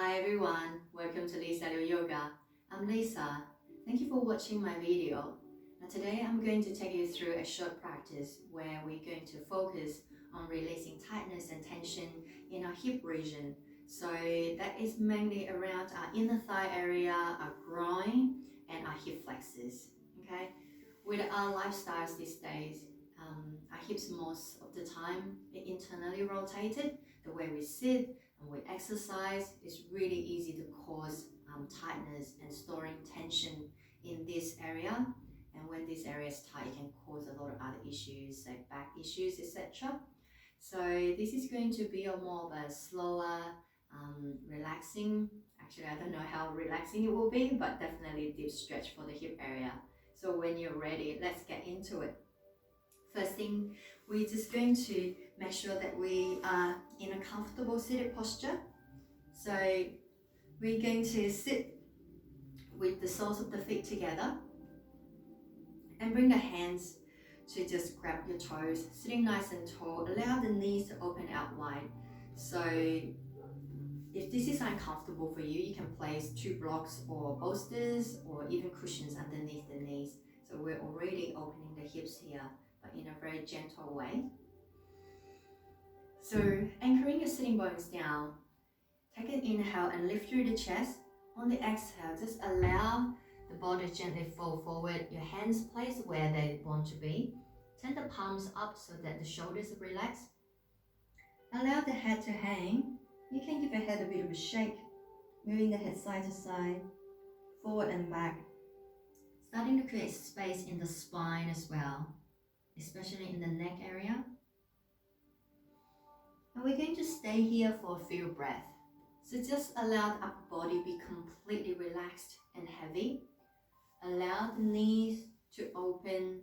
Hi everyone, welcome to Lisa Yoga. I'm Lisa. Thank you for watching my video. Now today I'm going to take you through a short practice where we're going to focus on releasing tightness and tension in our hip region. So that is mainly around our inner thigh area, our groin, and our hip flexors. Okay, with our lifestyles these days, our hips most of the time are internally rotated. The way we sit and we exercise is really easy to cause tightness and storing tension in this area. And when this area is tight, it can cause a lot of other issues like back issues, etc. So this is going to be a more of a slower, relaxing. Actually, I don't know how relaxing it will be, but definitely a deep stretch for the hip area. So when you're ready, let's get into it. First thing, we're just going to make sure that we are in a comfortable seated posture. So we're going to sit with the soles of the feet together and bring the hands to just grab your toes, sitting nice and tall. Allow the knees to open out wide. So if this is uncomfortable for you, you can place 2 blocks or bolsters or even cushions underneath the knees. So we're already opening the hips here, but in a very gentle way. So anchoring your sitting bones down, take an inhale and lift through the chest. On the exhale, just allow the body to gently fold forward. Your hands placed where they want to be. Turn the palms up so that the shoulders are relaxed. Allow the head to hang. You can give your head a bit of a shake, moving the head side to side, forward and back. Starting to create space in the spine as well, especially in the neck area. And we're going to stay here for a few breaths. So just allow the upper body be completely relaxed and heavy. Allow the knees to open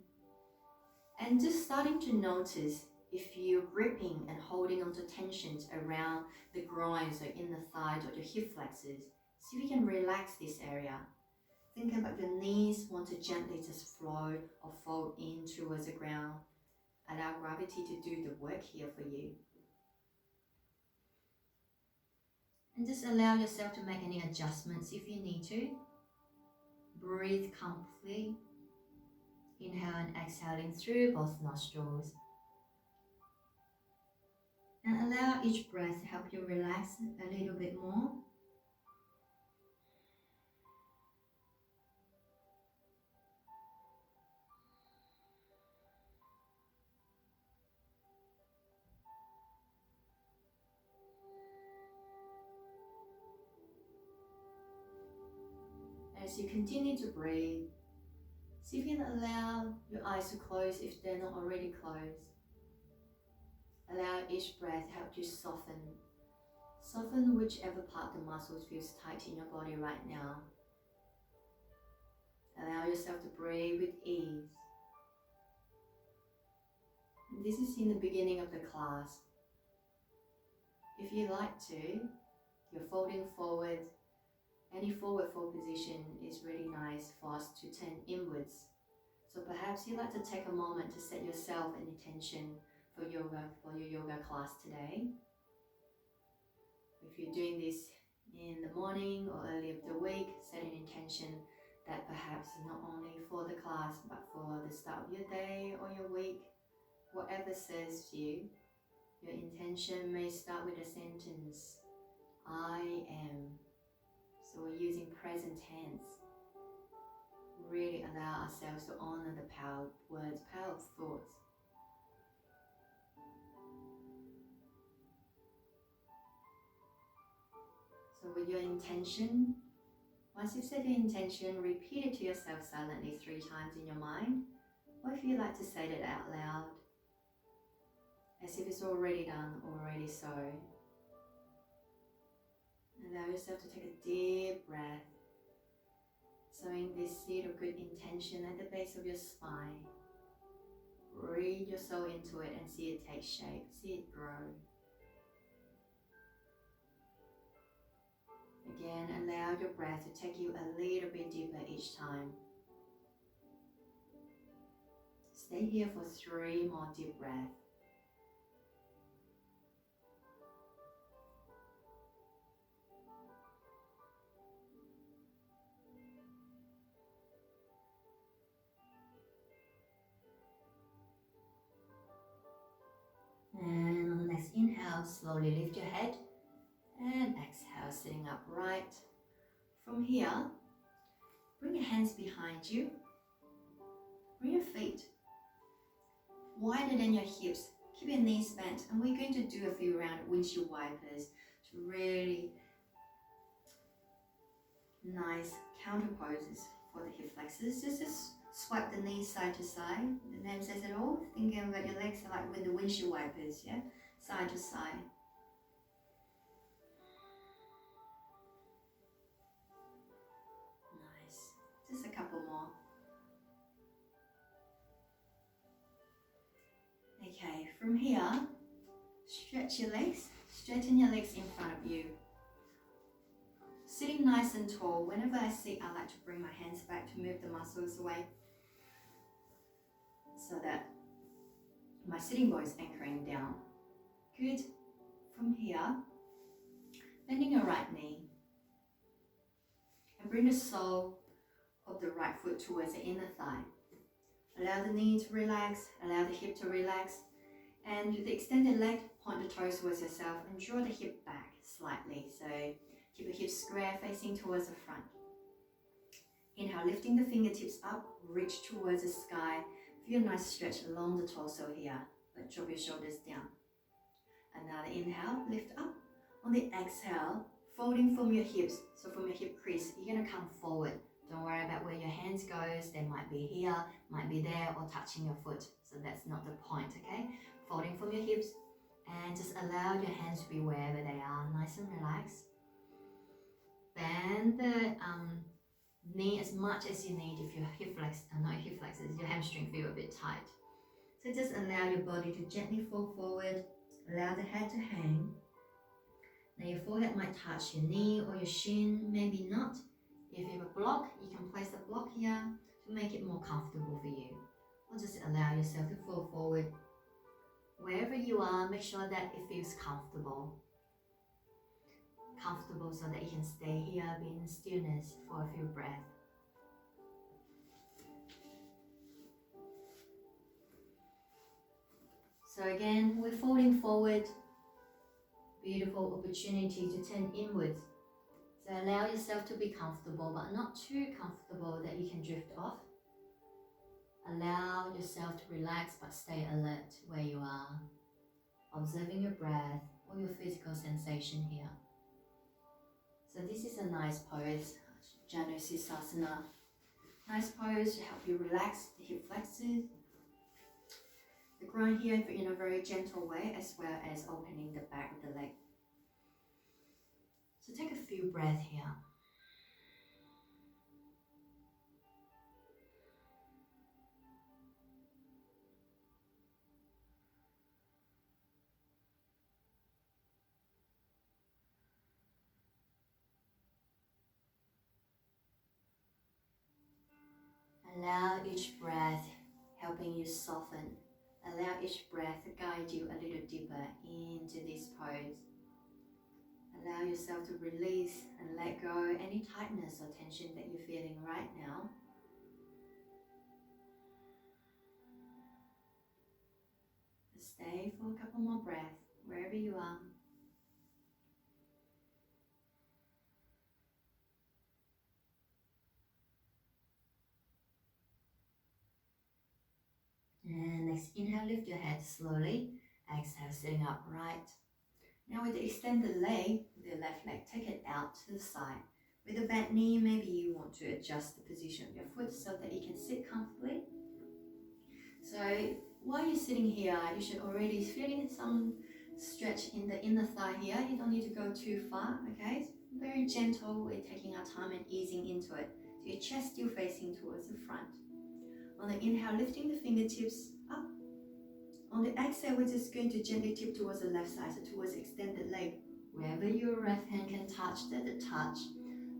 and just starting to notice if you're gripping and holding onto tensions around the groins or in the thighs or the hip flexors. See if you can relax this area. Think about your knees want to gently just flow or fold in towards the ground. Allow gravity to do the work here for you. And just allow yourself to make any adjustments if you need to. Breathe comfortably. Inhale and exhaling through both nostrils. And allow each breath to help you relax a little bit more. As you continue to breathe, see if you can allow your eyes to close if they're not already closed. Allow each breath to help you soften. Soften whichever part the muscles feels tight in your body right now. Allow yourself to breathe with ease. And this is in the beginning of the class. If you like to, you're folding forward. Any forward fold position is really nice for us to turn inwards. So perhaps you'd like to take a moment to set yourself an intention for your yoga class today. If you're doing this in the morning or early of the week, set an intention that perhaps not only for the class but for the start of your day or your week, whatever serves you. Your intention may start with a sentence, I am. So we're using present tense. Really allow ourselves to honor the power of words, power of thoughts. So with your intention, once you've set your intention, repeat it to yourself silently 3 times in your mind. Or if you like to say it out loud, as if it's already done, already so. Allow yourself to take a deep breath, sowing this seed of good intention at the base of your spine. Breathe your soul into it and see it take shape, see it grow. Again, allow your breath to take you a little bit deeper each time. Stay here for 3 more deep breaths. inhale, slowly lift your head. And exhale, sitting upright. From here, bring your hands behind you. Bring your feet wider than your hips. Keep your knees bent. And we're going to do a few round windshield wipers to really nice counter poses for the hip flexors. Just swipe the knees side to side. The name says it all. Thinking about your legs are like with the windshield wipers, yeah? Side to side. Nice. Just a couple more. Okay, from here, stretch your legs. Straighten your legs in front of you. Sitting nice and tall. Whenever I sit, I like to bring my hands back to move the muscles away so that my sitting bone is anchoring down. Good. From here, bending your right knee and bring the sole of the right foot towards the inner thigh. Allow the knee to relax, allow the hip to relax, and with the extended leg, point the toes towards yourself and draw the hip back slightly. So keep the hips square facing towards the front. Inhale, lifting the fingertips up, reach towards the sky. Feel a nice stretch along the torso here, but drop your shoulders down. Another inhale, lift up. On the exhale, folding from your hips, so from your hip crease, you're going to come forward. Don't worry about where your hands goes. They might be here, might be there, or touching your foot. So that's not the point, okay? Folding from your hips, and just allow your hands to be wherever they are, nice and relaxed. Bend the knee as much as you need if your hip flexors, your hamstring feel a bit tight. So just allow your body to gently fall forward, allow the head to hang. Now your forehead might touch your knee or your shin, maybe not. If you have a block, you can place the block here to make it more comfortable for you. Or just allow yourself to fall forward. Wherever you are, make sure that it feels comfortable. Comfortable so that you can stay here, be in stillness for a few breaths. So again, we're folding forward. Beautiful opportunity to turn inwards. So allow yourself to be comfortable, but not too comfortable that you can drift off. Allow yourself to relax, but stay alert where you are, observing your breath or your physical sensation here. So this is a nice pose, Janusisasana. Nice pose to help you relax the hip flexors, the groin here in a very gentle way, as well as opening the back of the leg. So take a few breaths here. Allow each breath helping you soften. Allow each breath to guide you a little deeper into this pose. Allow yourself to release and let go any tightness or tension that you're feeling right now. Stay for a couple more breaths, wherever you are. And next, inhale, lift your head slowly. Exhale, sitting upright. Now with the extended leg, the left leg, take it out to the side. With a bent knee, maybe you want to adjust the position of your foot so that you can sit comfortably. So while you're sitting here, you should already feeling some stretch in the inner thigh here. You don't need to go too far, okay? It's very gentle. We're taking our time and easing into it. So your chest still facing towards the front. On the inhale, lifting the fingertips up. On the exhale, we're just going to gently tip towards the left side, so towards the extended leg. Wherever your left hand can touch, let it touch.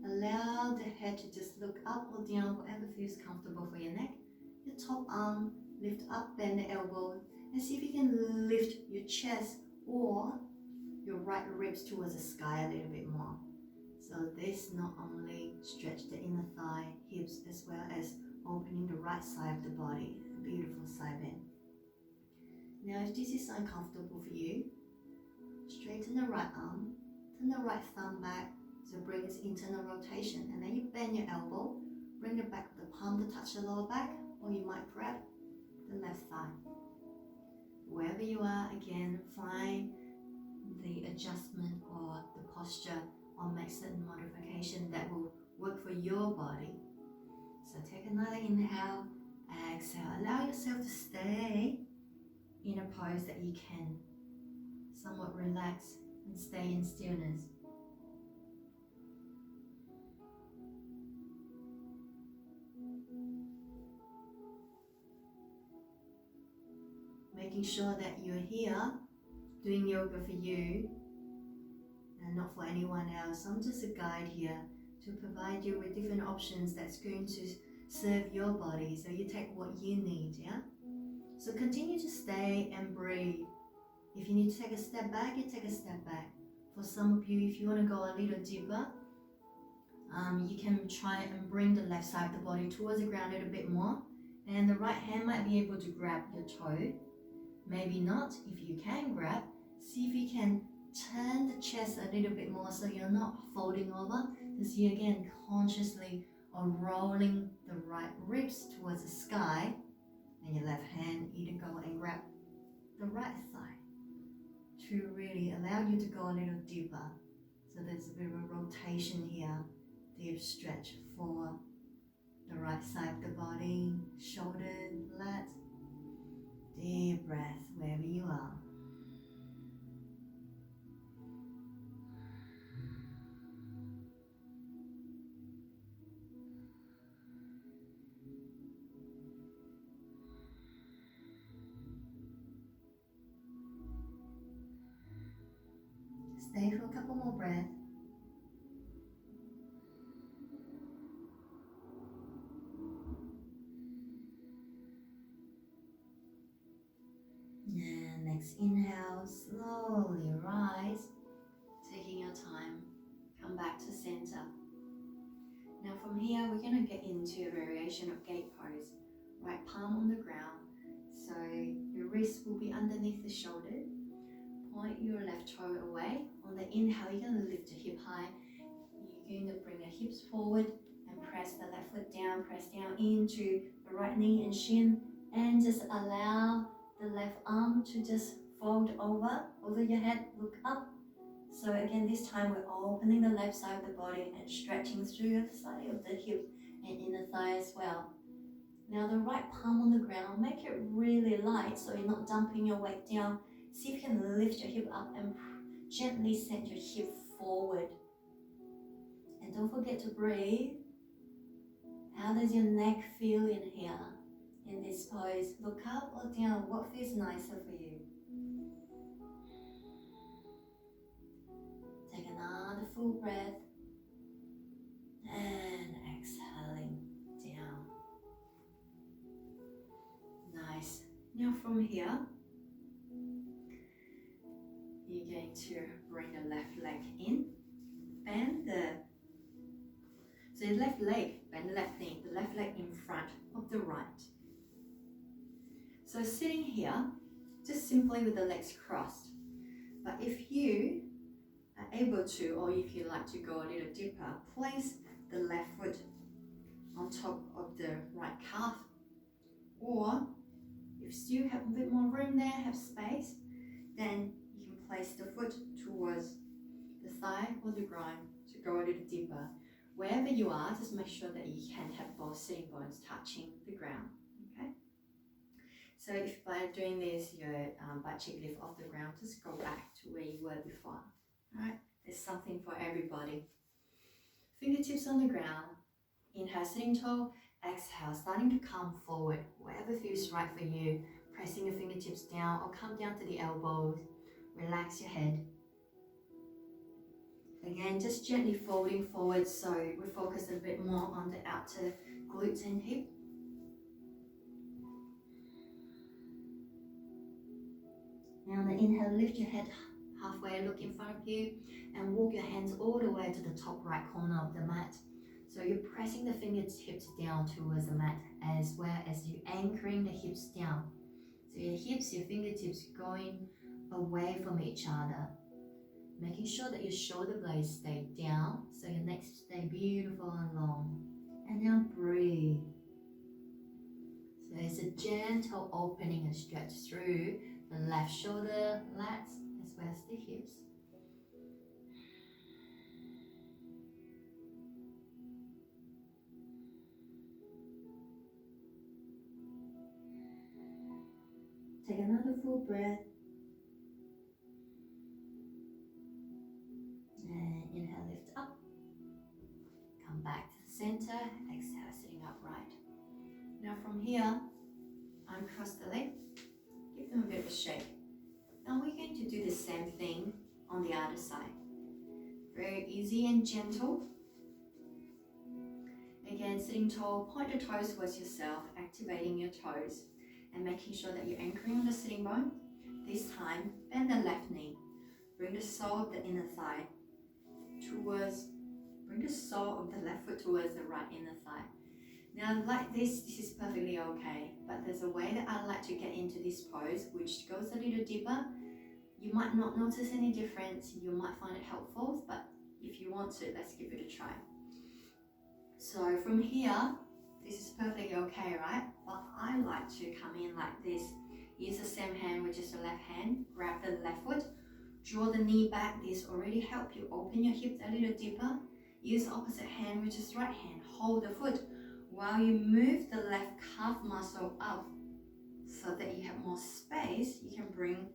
Allow the head to just look up or down, whatever feels comfortable for your neck. Your top arm, lift up, bend the elbow, and see if you can lift your chest or your right ribs towards the sky a little bit more. So this not only stretch the inner thigh, hips, as well as opening the right side of the body. A beautiful side bend. Now if this is uncomfortable for you, Straighten the right arm, turn the right thumb back to bring its internal rotation, and then you bend your elbow, bring the back of the palm to touch the lower back, or you might grab the left thigh. Wherever you are, again, find the adjustment or the posture or make certain modification that will work for your body. So take another inhale, exhale, allow yourself to stay in a pose that you can somewhat relax and stay in stillness. Making sure that you're here doing yoga for you and not for anyone else. I'm just a guide here to provide you with different options that's going to serve your body, so you take what you need, yeah? So continue to stay and breathe. If you need to take a step back, you take a step back. For some of you, if you want to go a little deeper, you can try and bring the left side of the body towards the ground a little bit more, and the right hand might be able to grab your toe. Maybe not. If you can grab, see if you can turn the chest a little bit more so you're not folding over. As you again consciously are rolling the right ribs towards the sky, and your left hand either go and grab the right thigh to really allow you to go a little deeper. So there's a bit of a rotation here, deep stretch for the right side of the body, shoulder flat. Deep breath wherever you are. Stay for a couple more breaths. And next inhale, slowly rise, taking your time, come back to center. Now from here, we're going to get into a variation of gate pose. Right palm on the ground, so your wrist will be underneath the shoulder. Point your left toe away. On the inhale, you're going to lift your hip high. You're going to bring your hips forward and press the left foot down, press down into the right knee and shin, and just allow the left arm to just fold over your head, look up. So again, this time we're opening the left side of the body and stretching through the side of the hip and inner thigh as well. Now the right palm on the ground, make it really light so you're not dumping your weight down. See if you can lift your hip up and gently send your hip forward. And don't forget to breathe. How does your neck feel in here, in this pose? Look up or down, what feels nicer for you? Take another full breath and exhaling down. Nice. Now from here, you're going to bring the left leg in, bend the left leg, bend the left knee, the left leg in front of the right. So sitting here, just simply with the legs crossed. But if you are able to, or if you like to go a little deeper, place the left foot on top of the right calf, or if you still have a bit more room there, have space, then you can place the foot towards the thigh or the groin to go a little deeper. Wherever you are, just make sure that you can have both sitting bones touching the ground, okay? So if by doing this, your butt cheek lift off the ground, just go back to where you were before, all right? There's something for everybody. Fingertips on the ground, inhale, sitting tall, exhale, starting to come forward, whatever feels right for you, pressing your fingertips down or come down to the elbows, relax your head. Again, just gently folding forward so we focus a bit more on the outer glutes and hip. Now on the inhale, lift your head halfway, look in front of you and walk your hands all the way to the top right corner of the mat. So you're pressing the fingertips down towards the mat as well as you anchoring the hips down. So your hips, your fingertips going away from each other. Making sure that your shoulder blades stay down so your neck stay beautiful and long. And now breathe. So it's a gentle opening and stretch through the left shoulder, lats, as well as the hips. Take another full breath. And inhale, lift up. Come back to the center. Exhale, sitting upright. Now from here, uncross the leg. Give them a bit of a shake. Now we're going to do the same thing on the other side. Very easy and gentle. Again, sitting tall, point your toes towards yourself, activating your toes and making sure that you're anchoring on the sitting bone. This time, bend the left knee. Bring the sole of the inner thigh towards, bring the sole of the left foot towards the right inner thigh. Now like this is perfectly okay, but there's a way that I like to get into this pose which goes a little deeper. You might not notice any difference, you might find it helpful, but if you want to, let's give it a try. So from here, this is perfectly okay, right? But I like to come in like this. Use the same hand, which is the left hand, grab the left foot, draw the knee back. This already helps you open your hips a little deeper. Use the opposite hand, which is right hand, hold the foot while you move the left calf muscle up so that you have more space. You can bring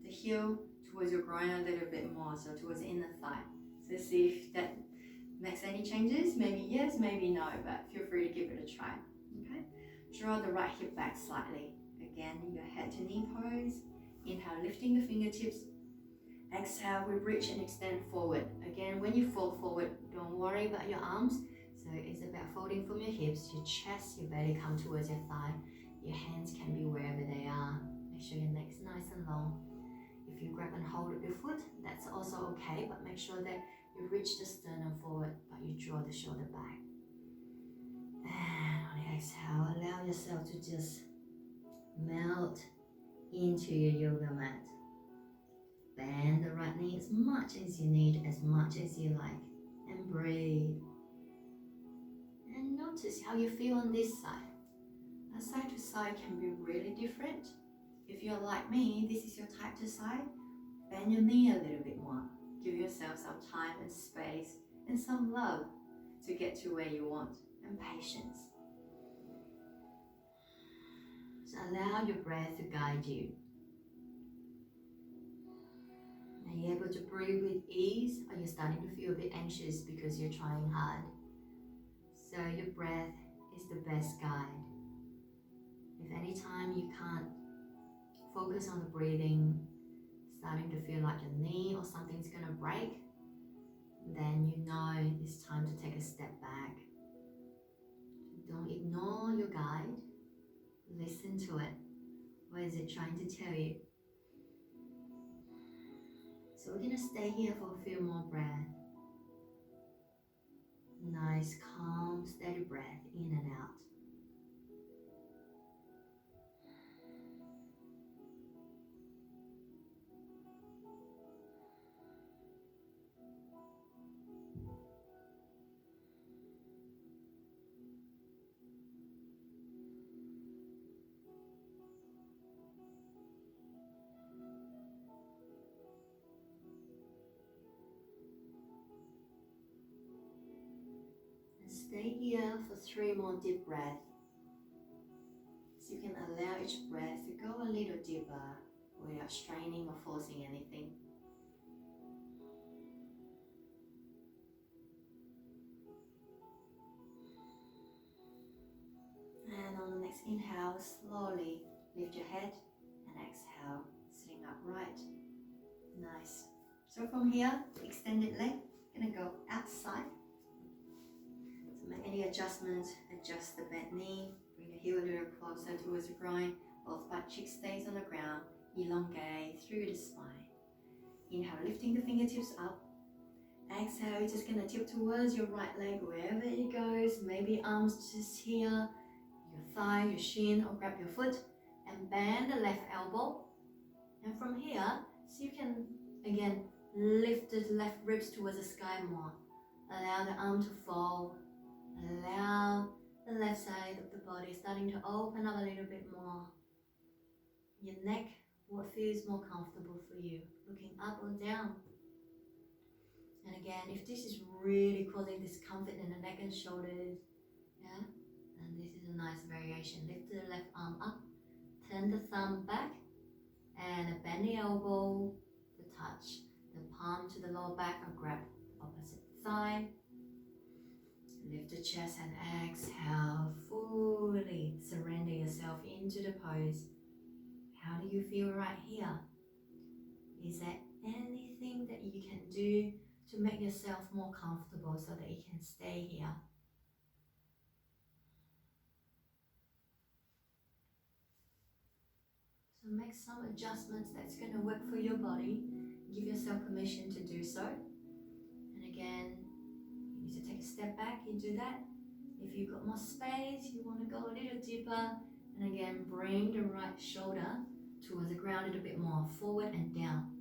the heel towards your groin a little bit more, so towards the inner thigh. So see if that makes any changes. Maybe yes, maybe no, but feel free to give it a try. Okay, draw the right hip back slightly. Again, your head to knee pose. Inhale, lifting the fingertips. Exhale, we reach and extend forward. Again, when you fall forward, don't worry about your arms. So it's about folding from your hips, your chest, your belly come towards your thigh. Your hands can be wherever they are. Make sure your neck's nice and long. If you grab and hold with your foot, that's also okay, but make sure that you reach the sternum forward, but you draw the shoulder back. And on the exhale, allow yourself to just melt into your yoga mat. Bend the right knee as much as you need, as much as you like, and breathe. And notice how you feel on this side. Now, side to side can be really different. If you're like me, this is your type to side, bend your knee a little bit more. Give yourself some time and space and some love to get to where you want, and patience. So allow your breath to guide you. Are you able to breathe with ease, or you're starting to feel a bit anxious because you're trying hard? So your breath is the best guide. If any time you can't focus on the breathing, starting to feel like your knee or something's going to break, then you know it's time to take a step back. Don't ignore your guide. Listen to it. What is it trying to tell you? So we're going to stay here for a few more breaths. Nice, calm, steady breath in and out. Stay here for 3 more deep breaths. So you can allow each breath to go a little deeper without straining or forcing anything. And on the next inhale, slowly lift your head and exhale, sitting upright. Nice. So from here, extended leg, gonna go outside. Make any adjustments, adjust the bent knee, bring the heel a little closer towards the groin, both butt cheeks stays on the ground, elongate through the spine. Inhale, lifting the fingertips up. Exhale, you're just going to tip towards your right leg wherever it goes, maybe arms just here, your thigh, your shin, or grab your foot and bend the left elbow. And from here, so you can again Lift the left ribs towards the sky more. Allow the arm to fold. Allow the left side of the body starting to open up a little bit more. Your neck, what feels more comfortable for you, looking up or down. And again, if this is really causing discomfort in the neck and shoulders, yeah, then this is a nice variation. Lift the left arm up, turn the thumb back, and bend the elbow to touch the palm to the lower back, or grab the opposite thigh. Lift the chest and exhale, fully surrender yourself into the pose. How do you feel right here? Is there anything that you can do to make yourself more comfortable so that you can stay here? So make some adjustments that's going to work for your body. Give yourself permission to do so. And again, you need to take a step back, you do that. If you've got more space, you want to go a little deeper. And again, bring the right shoulder towards the ground a little bit more, forward and down.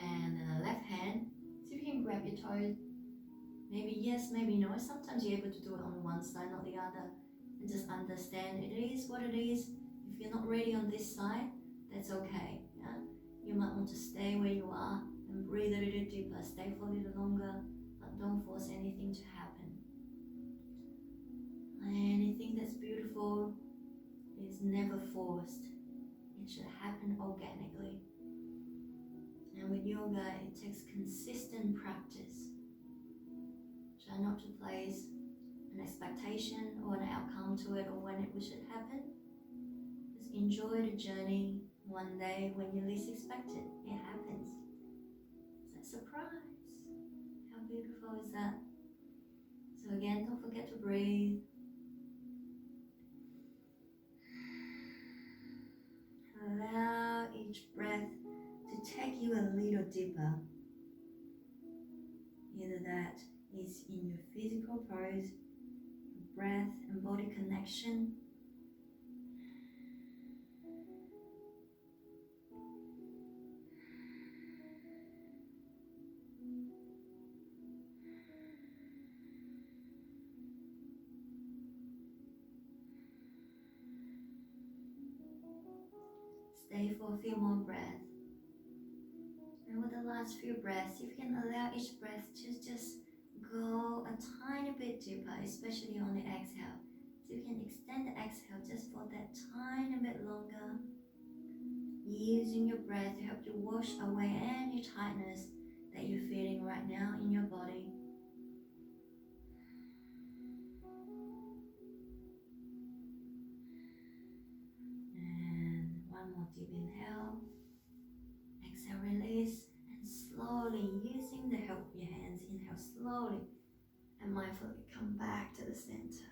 And then the left hand, see if you can grab your toes. Maybe yes, maybe no. Sometimes you're able to do it on one side, not the other. And just understand it is what it is. If you're not ready on this side, that's okay. Yeah? You might want to stay where you are and breathe a little deeper. Stay for a little longer, but don't force anything to happen. Anything that's beautiful is never forced. It should happen organically. And with yoga, it takes consistent practice. Try not to place an expectation or an outcome to it or when it should happen. Just enjoy the journey. One day when you least expect it, it happens. It's a surprise. How beautiful is that? So again, don't forget to breathe. Allow each breath to take you a little deeper. Either that is in your physical pose, breath and body connection. Stay for a few more breaths. And with the last few breaths, you can allow each breath to just go a tiny bit deeper, especially on the exhale. So you can extend the exhale just for that tiny bit longer. Using your breath to help you wash away any tightness that you're feeling right now in your body. And one more deep inhale. Exhale, release, and slowly, using the help of your hands, inhale slowly and mindfully come back to the center.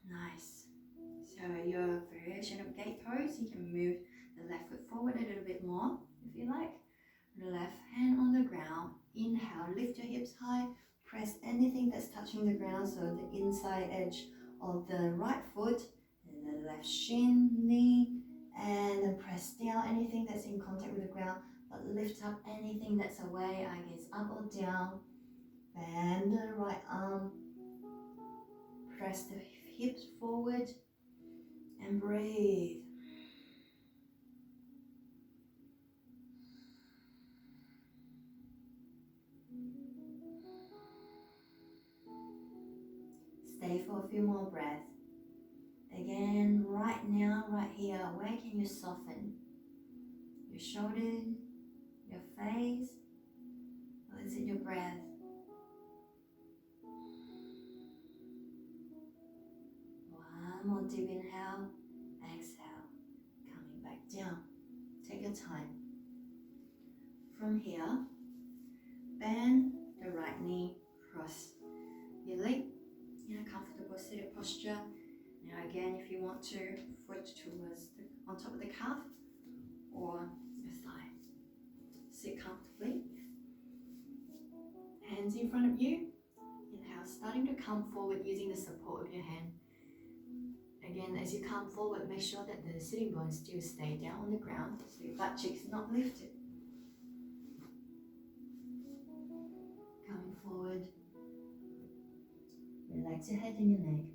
Nice. So your variation of gate pose, you can move the left foot forward a little bit more if you like. The left hand on the ground. Inhale, lift your hips high, press anything that's touching the ground, so the inside edge of the right foot and the left shin, knee, and then press down anything that's in contact with the ground, but lift up anything that's away, I guess up or down. Bend the right arm, press the hips forward, and breathe. Stay for a few more breaths. Again, right now, right here, where can you soften? Your shoulders, your face, or is it your breath? One more deep inhale, exhale, coming back down. Take your time. From here, bend the right knee, cross your leg in a comfortable seated posture. Now again, if you want to, foot towards on top of the calf or your thigh. Sit comfortably. Hands in front of you. Inhale, starting to come forward using the support of your hand. Again, as you come forward, make sure that the sitting bones still stay down on the ground, so your butt cheeks not lifted. Coming forward, relax your head and your neck.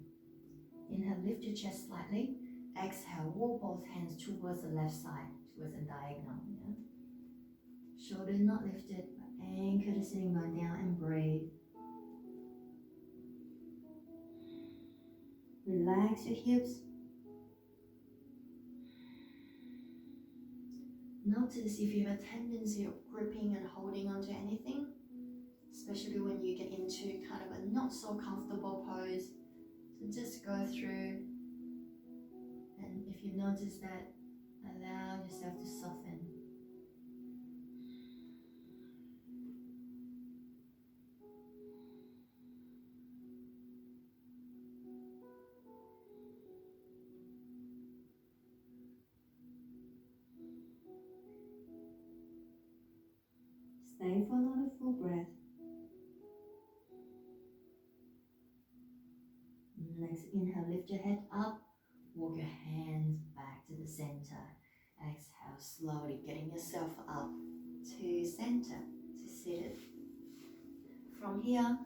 Inhale, lift your chest slightly. Exhale, walk both hands towards the left side, towards a diagonal. Yeah? Shoulders not lifted, but anchor the sitting bone down and breathe. Relax your hips. Notice if you have a tendency of gripping and holding onto anything, especially when you get into kind of a not so comfortable pose. So just go through, and if you notice that, allow yourself to soften. Stay for another full breath. Next, inhale, lift your head up, walk your hands back to the center. Exhale, slowly getting yourself up to center, to seated. From here,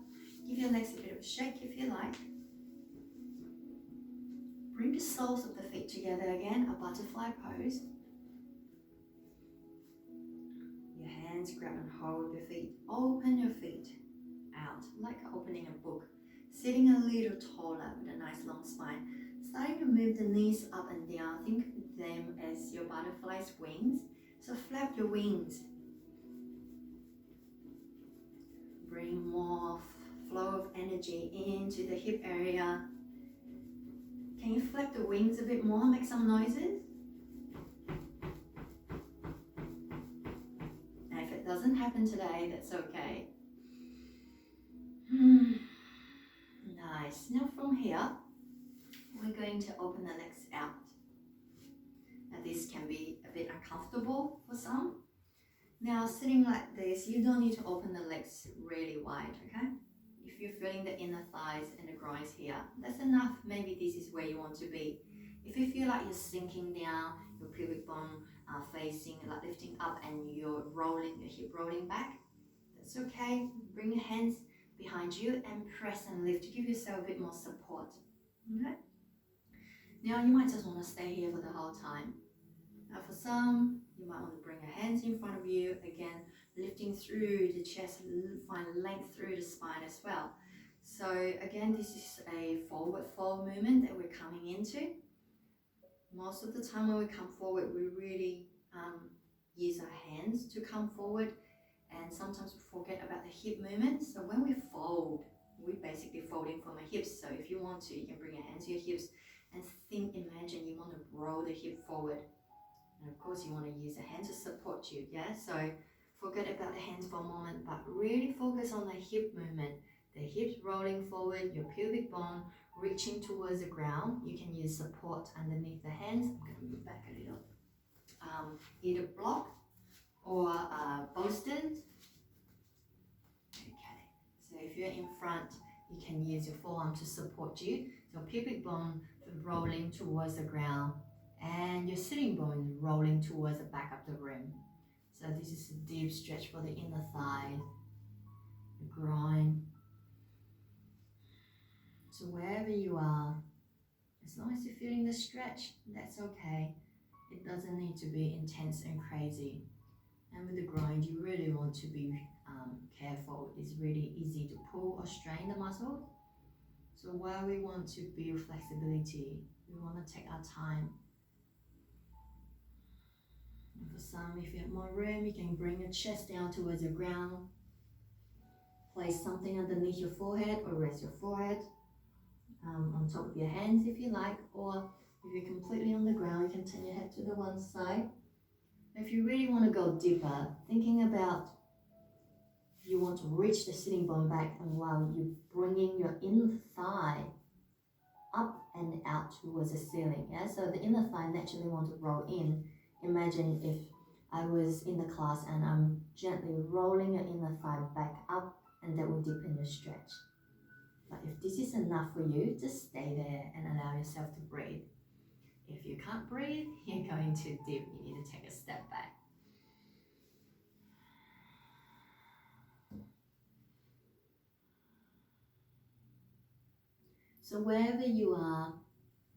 give your legs a bit of a shake if you like. Bring the soles of the feet together again, a butterfly pose. Your hands grab and hold your feet. Open your feet out, like opening a book. Sitting a little taller with a nice long spine. Starting to move the knees up and down. Think of them as your butterfly's wings. So flap your wings. Bring more flow of energy into the hip area. Can you flap the wings a bit more? Make some noises. And if it doesn't happen today, that's okay. Nice. Now from here, we're going to open the legs out. Now this can be a bit uncomfortable for some. Now sitting like this, you don't need to open the legs really wide, okay? If you're feeling the inner thighs and the groins here, that's enough. Maybe this is where you want to be. If you feel like you're sinking down, your pubic bone facing, like lifting up, and you're rolling, your hip rolling back, that's okay. Bring your hands behind you and press and lift to give yourself a bit more support. Okay? Now you might just want to stay here for the whole time. Now for some, you might want to bring your hands in front of you, again, lifting through the chest, find length through the spine as well. So again, this is a forward fold movement that we're coming into. Most of the time when we come forward, we really use our hands to come forward, and sometimes we forget about the hip movement. So when we fold, we're basically folding from our hips. So if you want to, you can bring your hands to your hips and imagine you want to roll the hip forward. And of course you want to use a hand to support you, yeah? So forget about the hands for a moment, but really focus on the hip movement. The hips rolling forward, your pubic bone reaching towards the ground. You can use support underneath the hands. I'm going to move back a little. Either block or bolstered. Okay, so if you're in front, you can use your forearm to support you. So pubic bone rolling towards the ground, and your sitting bone rolling towards the back of the room. So this is a deep stretch for the inner thigh, the groin. So wherever you are, as long as you're feeling the stretch, that's okay. It doesn't need to be intense and crazy. And with the groin, you really want to be careful. It's really easy to pull or strain the muscle. So while we want to build flexibility, we want to take our time. And for some, if you have more room, you can bring your chest down towards the ground. Place something underneath your forehead or rest your forehead on top of your hands if you like, or if you're completely on the ground, you can turn your head to the one side. If you really want to go deeper, thinking about you want to reach the sitting bone back, and while you're bringing your inner thigh up and out towards the ceiling, yeah? So the inner thigh naturally want to roll in. Imagine if I was in the class and I'm gently rolling your inner thigh back up, and that will deepen your stretch. But if this is enough for you, just stay there and allow yourself to breathe. If you can't breathe, you're going too deep. You need to take a step back. So wherever you are,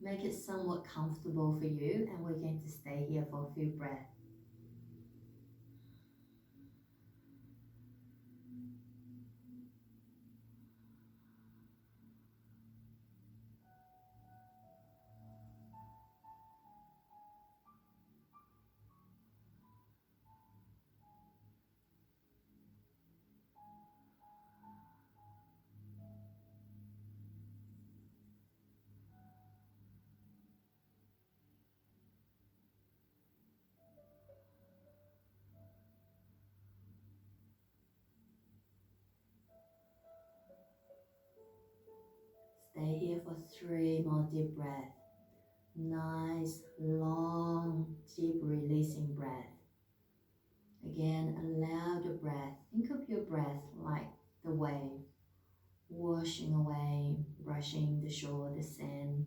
make it somewhat comfortable for you, and we're going to stay here for a few breaths. Stay here for 3 more deep breaths. Nice, long, deep releasing breath. Again, allow the breath. Think of your breath like the wave, washing away, brushing the shore, the sand,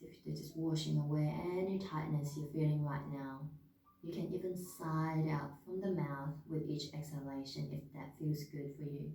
as if you're just washing away any tightness you're feeling right now. You can even sigh it out from the mouth with each exhalation if that feels good for you.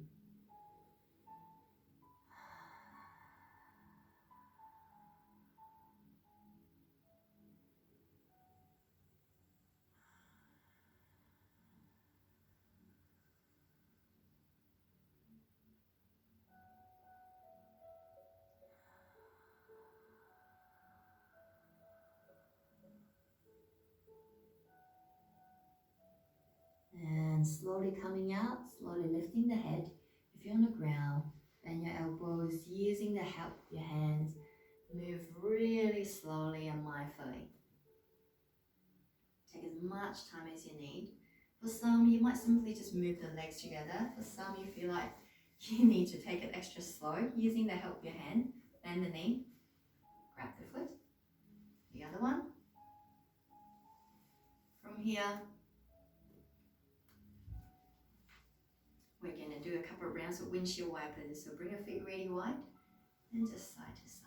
And slowly coming out, slowly lifting the head. If you're on the ground, bend your elbows, using the help of your hands. Move really slowly and mindfully. Take as much time as you need. For some, you might simply just move the legs together. For some, you feel like you need to take it extra slow, using the help of your hand. Bend the knee, grab the foot. The other one. From here, we're going to do a couple of rounds of windshield wipers. So bring your feet really wide and just side to side.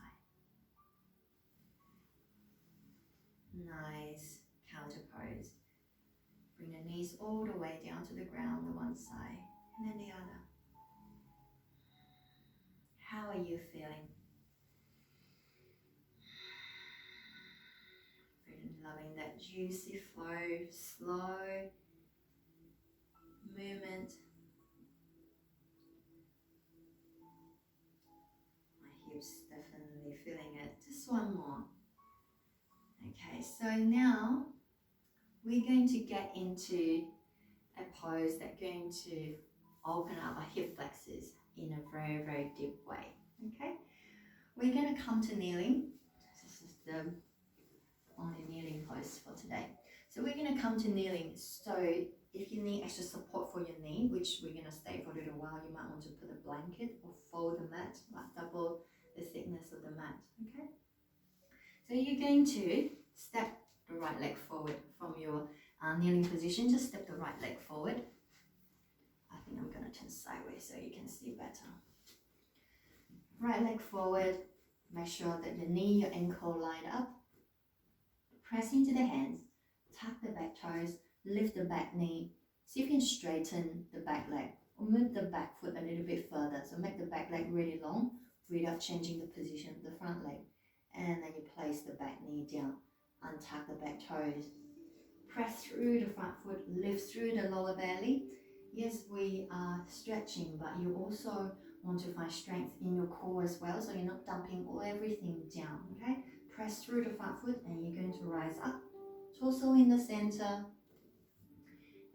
Nice counter pose. Bring the knees all the way down to the ground, the one side and then the other. How are you feeling? Loving that juicy flow, slow movement. My hips definitely feeling it. Just one more. Okay, so now we're going to get into a pose that's going to open up our hip flexors in a very, very deep way. Okay, we're going to come to kneeling. This is the only kneeling pose for today. So we're going to come to kneeling. So if you need extra support for your knee, which we're going to stay for a little while, you might want to put a blanket or fold the mat, like double the thickness of the mat. Okay. So you're going to step the right leg forward from your kneeling position. Just step the right leg forward. I think I'm going to turn sideways so you can see better. Right leg forward. Make sure that your knee, your ankle line up. Press into the hands, tuck the back toes, lift the back knee. See if you can straighten the back leg or move the back foot a little bit further. So make the back leg really long without changing the position of the front leg. And then you place the back knee down, untuck the back toes. Press through the front foot, lift through the lower belly. Yes, we are stretching, but you also want to find strength in your core as well, so you're not dumping everything down, okay? Press through the front foot and you're going to rise up, torso in the center.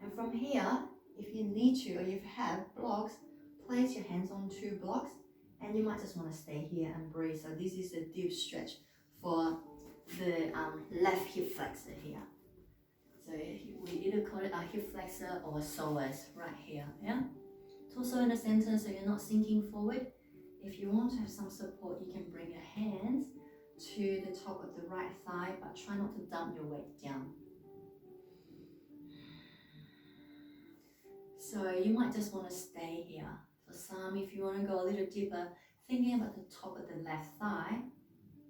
And from here, if you need to or you have blocks, place your hands on 2 blocks and you might just want to stay here and breathe. So this is a deep stretch for the left hip flexor here. So we either call it a hip flexor or psoas right here, yeah? Torso in the center so you're not sinking forward. If you want to have some support, you can bring your hands to the top of the right thigh, but try not to dump your weight down. So you might just want to stay here. For some, if you want to go a little deeper, thinking about the top of the left thigh,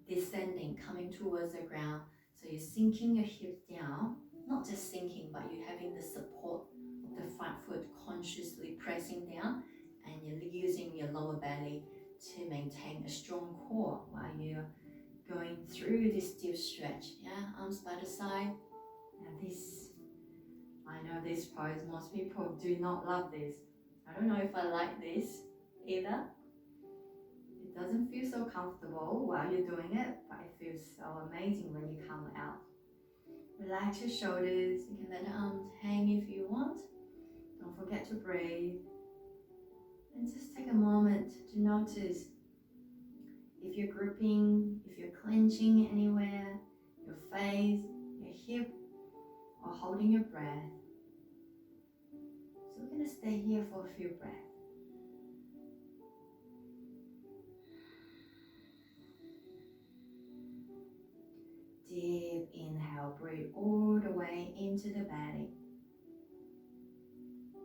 descending, coming towards the ground. So you're sinking your hips down, not just sinking, but you're having the support of the front foot consciously pressing down, and you're using your lower belly to maintain a strong core while you're going through this deep stretch. Yeah, arms by the side. And this, I know this pose, most people do not love this. I don't know if I like this either. It doesn't feel so comfortable while you're doing it, but it feels so amazing when you come out. Relax your shoulders. You can let the arms hang if you want. Don't forget to breathe. And just take a moment to notice if you're gripping, if you're clenching anywhere, your face, your hip, or holding your breath. So we're going to stay here for a few breaths. Deep inhale, breathe all the way into the belly.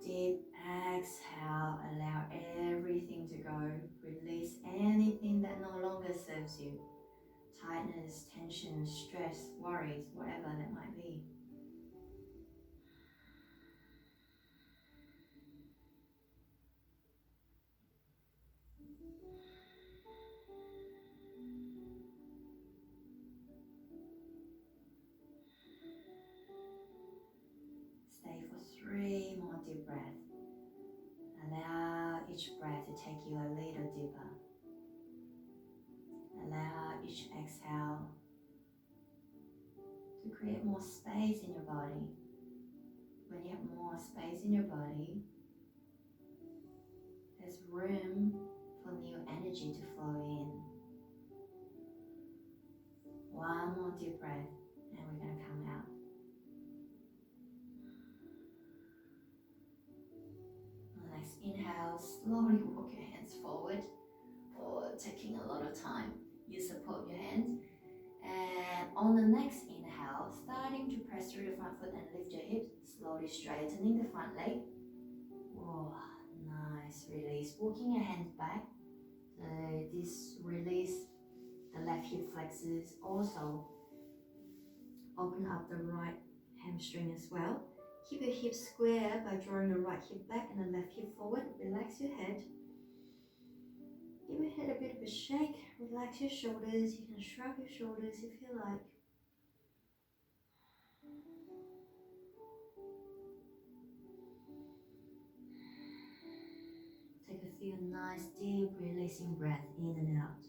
Deep exhale, allow everything to go. Release anything that no longer serves you. Tightness, tension, stress, worries, whatever that might be. Stay for 3 more deep breaths. Allow each breath to take you a little deeper. Allow each exhale to create more space in your body. When you have more space in your body, there's room for new energy to flow in. 1 more deep breath, and we're going to come out. On the next inhale, slowly walk your hands forward, or taking a lot of time. You support your hands. And on the next inhale, starting to press through the front foot and lift your hips, slowly straightening the front leg. Whoa, nice release. Walking your hands back. So this release the left hip flexors. Also open up the right hamstring as well. Keep your hips square by drawing the right hip back and the left hip forward. Relax your head. Give your head a bit of a shake. Relax your shoulders. You can shrug your shoulders if you like. Take a few nice deep releasing breaths in and out.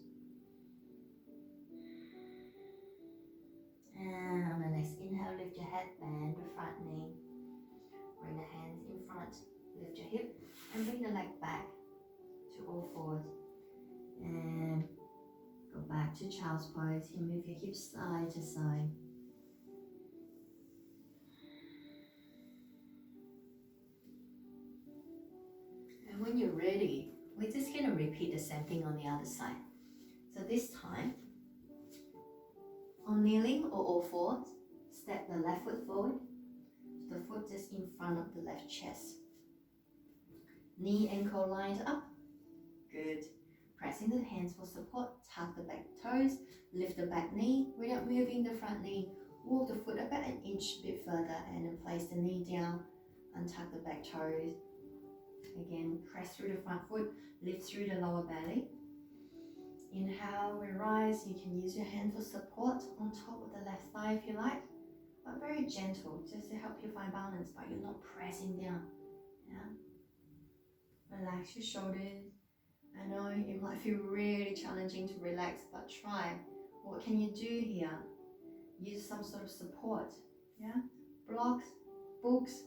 And on the next inhale, lift your head, bend the front knee. Bring the hands in front, lift your hip, and bring the leg back to all fours. And go back to child's pose. You move your hips side to side. And when you're ready, we're just going to repeat the same thing on the other side. So this time, on kneeling or all fours, step the left foot forward. The foot just in front of the left chest. Knee ankle lined up. Good. Pressing the hands for support. Tuck the back toes. Lift the back knee without moving the front knee. Walk the foot about an inch a bit further and then place the knee down. Untuck the back toes. Again, press through the front foot. Lift through the lower belly. Inhale, we rise. You can use your hand for support on top of the left thigh if you like. But very gentle, just to help you find balance, but you're not pressing down. Yeah. Relax your shoulders. I know it might feel really challenging to relax, but try. What can you do here? Use some sort of support. Yeah. Blocks, books,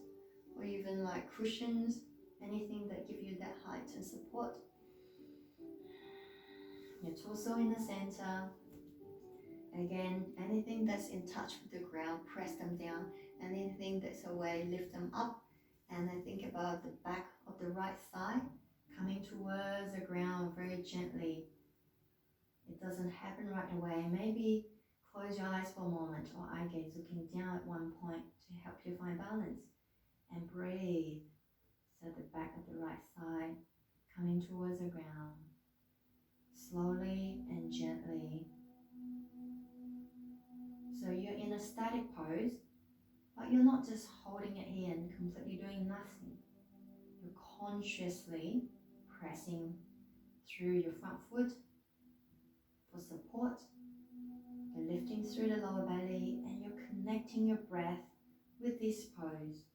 or even like cushions, anything that give you that height and support. Your torso in the center. Again, anything that's in touch with the ground, press them down. Anything that's away, lift them up. And then think about the back of the right thigh coming towards the ground very gently. It doesn't happen right away. Maybe close your eyes for a moment or eye gaze looking down at one point to help you find balance. And breathe. So the back of the right thigh coming towards the ground. slowly and gently. So you're in a static pose, but you're not just holding it here and completely doing nothing. You're consciously pressing through your front foot for support. You're lifting through the lower belly and you're connecting your breath with this pose.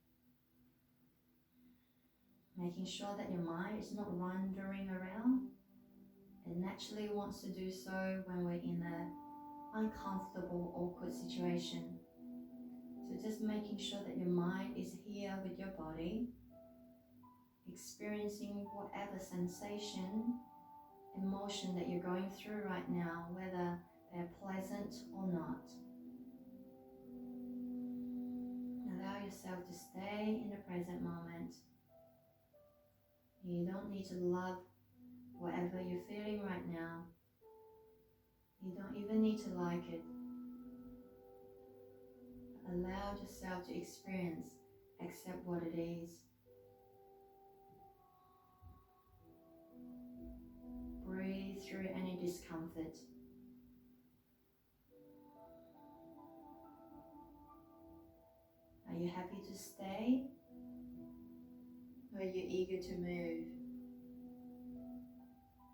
Making sure that your mind is not wandering around. It naturally wants to do so when we're in an uncomfortable, awkward situation. So just making sure that your mind is here with your body, experiencing whatever sensation, emotion that you're going through right now, whether they're pleasant or not. Allow yourself to stay in the present moment. You don't need to love whatever you're feeling right now. You don't even need to like it. Allow yourself to experience, accept what it is. Breathe through any discomfort. Are you happy to stay? Or are you eager to move?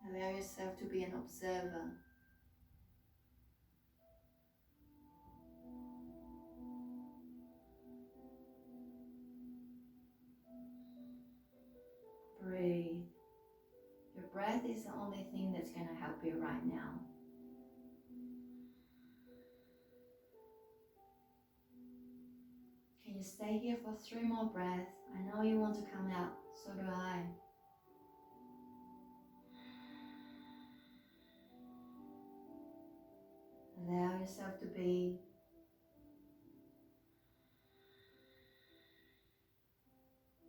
Allow yourself to be an observer. Breathe. Your breath is the only thing that's going to help you right now. Can you stay here for 3 more breaths? I know you want to come out, so do I. Allow yourself to be.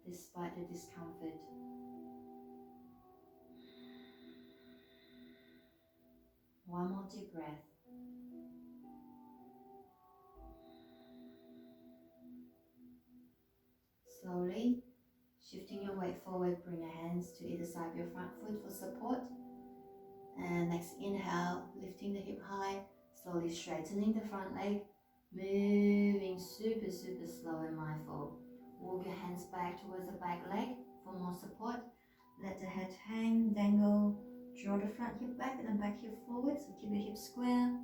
Despite the discomfort. One more deep breath. Slowly, shifting your weight forward, bring your hands to either side of your front foot for support. And next inhale, lifting the hip high, slowly straightening the front leg, moving super slow and mindful. Walk your hands back towards the back leg for more support. Let the head hang, dangle, draw the front hip back and the back hip forward. So keep your hips square,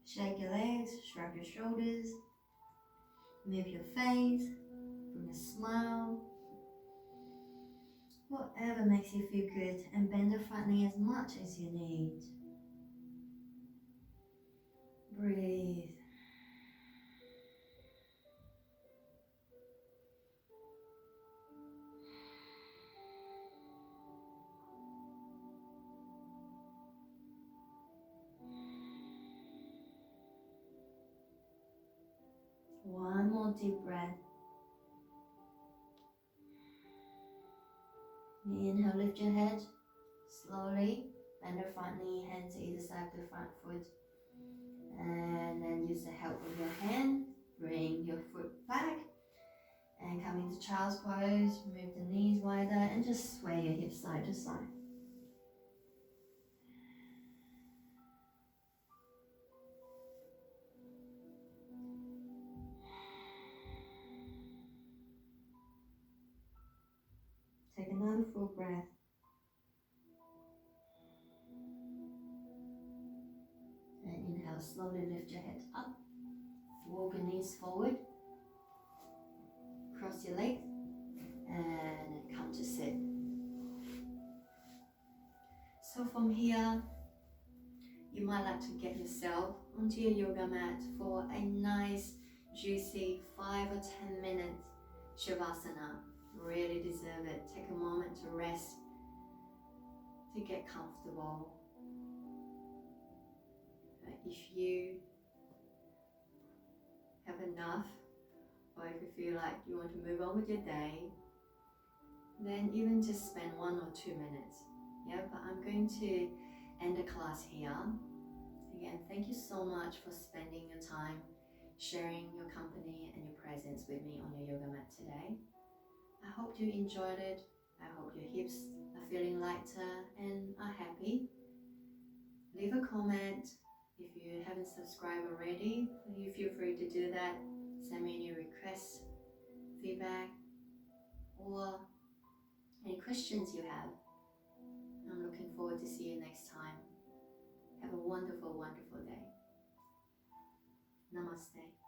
shake your legs, shrug your shoulders, move your face, bring a smile. Whatever makes you feel good, and bend the front knee as much as you need. Breathe. One more deep breath. Inhale, lift your head. Slowly bend the front knee, hands to either side of the front foot. And then use the help of your hand. Bring your foot back. And come into child's pose. Move the knees wider and just sway your hips side to side. Take another full breath. And inhale, slowly lift your head up. Walk your knees forward. Cross your legs. And come to sit. So from here, you might like to get yourself onto your yoga mat for a nice, juicy 5 or 10 minutes Shavasana. Really deserve it. Take a moment to rest, to get comfortable. If you have enough, or if you feel like you want to move on with your day, then even just spend 1 or 2 minutes. Yeah, but I'm going to end the class here. Again, thank you so much for spending your time sharing your company and your presence with me on your yoga mat today. I hope you enjoyed it. I hope your hips are feeling lighter and are happy. leave a comment. If you haven't subscribed already, please feel free to do that. Send me any requests, feedback, or any questions you have. I'm looking forward to see you next time. Have a wonderful, wonderful day. Namaste.